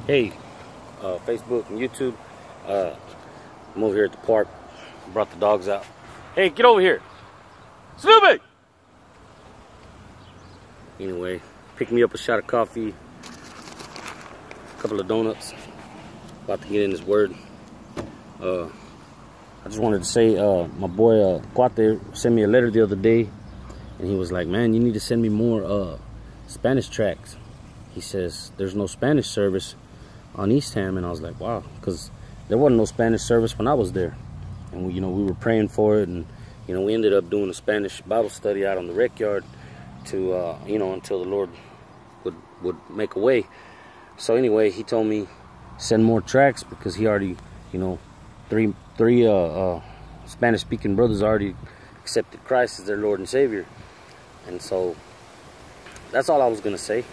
Hey, Facebook and YouTube. I'm over here at the park. Brought the dogs out. Hey, get over here, Snoopy! Anyway, pick me up a shot of coffee, a couple of donuts. About to get in this word. I just wanted to say, my boy Cuate sent me a letter the other day, and he was like, "Man, you need to send me more Spanish tracts." He says there's no Spanish service on East Ham, and I was like, wow, because there wasn't no Spanish service when I was there, and we were praying for it, and we ended up doing a Spanish Bible study out on the rec yard to until the Lord would make a way. So anyway, he told me send more tracts because he already three Spanish speaking brothers already accepted Christ as their Lord and Savior. And so that's all I was gonna say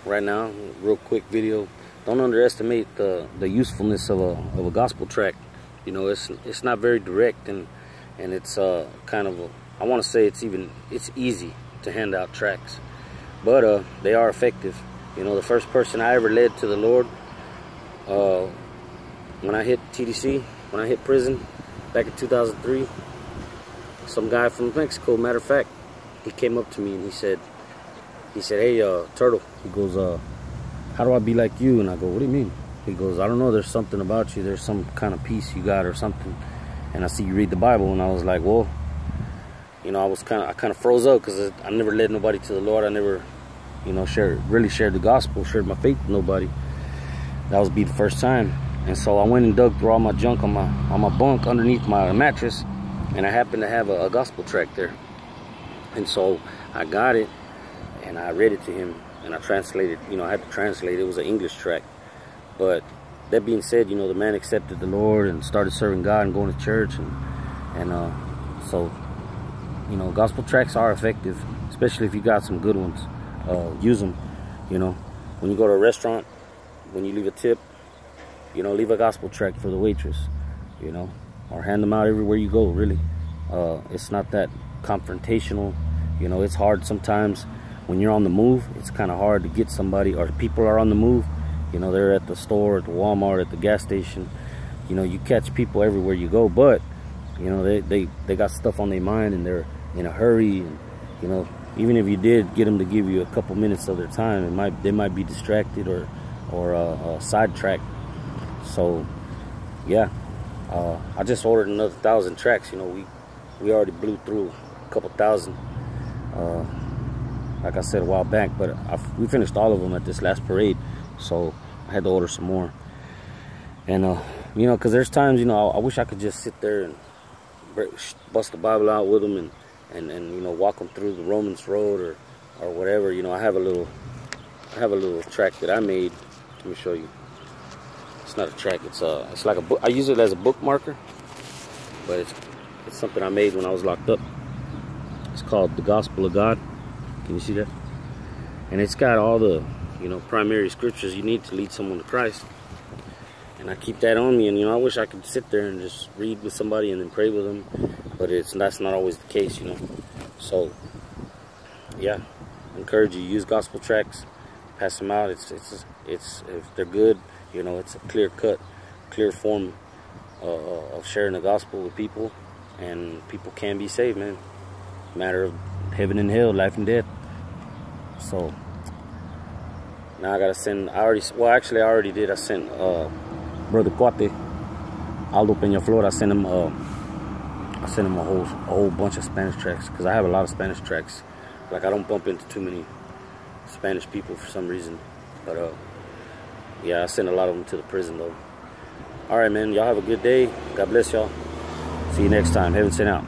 right now. Real quick video. Don't underestimate the usefulness of a gospel tract. It's not very direct, and it's kind of I want to say it's easy to hand out tracts, but they are effective. The first person I ever led to the Lord when I hit TDC, when I hit prison back in 2003, some guy from Mexico, matter of fact, he came up to me and he said, "Hey, Turtle," he goes, "How do I be like you?" And I go, "What do you mean?" He goes, "I don't know, there's something about you, there's some kind of peace you got or something, and I see you read the Bible." And I was like, well, I kind of froze up because I never led nobody to the Lord. I never really shared the gospel, shared my faith with nobody. That was the first time. And so I went and dug through all my junk on my bunk underneath my mattress, and I happened to have a gospel tract there. And so I got it and I read it to him, and I translated. I had to translate it. It was an English tract. But that being said, the man accepted the Lord and started serving God and going to church, and so gospel tracts are effective, especially if you got some good ones. Use them. When you go to a restaurant, when you leave a tip, leave a gospel tract for the waitress, or hand them out everywhere you go. Really, it's not that confrontational. It's hard sometimes when you're on the move. It's kind of hard to get somebody, or people are on the move. They're at the store, at the Walmart, at the gas station. You catch people everywhere you go, but they got stuff on their mind and they're in a hurry, and even if you did get them to give you a couple minutes of their time, they might be distracted or sidetracked. So yeah, I just ordered another 1,000 tracts. We already blew through a couple thousand, like I said a while back, but we finished all of them at this last parade, so I had to order some more. And because there's times I wish I could just sit there and bust the Bible out with them and walk them through the Romans road or whatever. I have a little tract that I made. Let me show you. It's not a tract. It's like a book. I use it as a bookmarker, but it's something I made when I was locked up. It's called The Gospel of God. Can you see that? And it's got all the primary scriptures you need to lead someone to Christ. And I keep that on me, and I wish I could sit there and just read with somebody and then pray with them, but that's not always the case, So yeah, I encourage you, use gospel tracts, pass them out. It's if they're good, it's a clear form of sharing the gospel with people, and people can be saved, man. Matter of heaven and hell, life and death. So now I gotta send. I already did. I sent Brother Cuate, Aldo Peñaflor. I sent him a whole bunch of Spanish tracts, because I have a lot of Spanish tracts. Like, I don't bump into too many Spanish people for some reason. But yeah, I sent a lot of them to the prison though. All right, man. Y'all have a good day. God bless y'all. See you next time. Heaven sent out.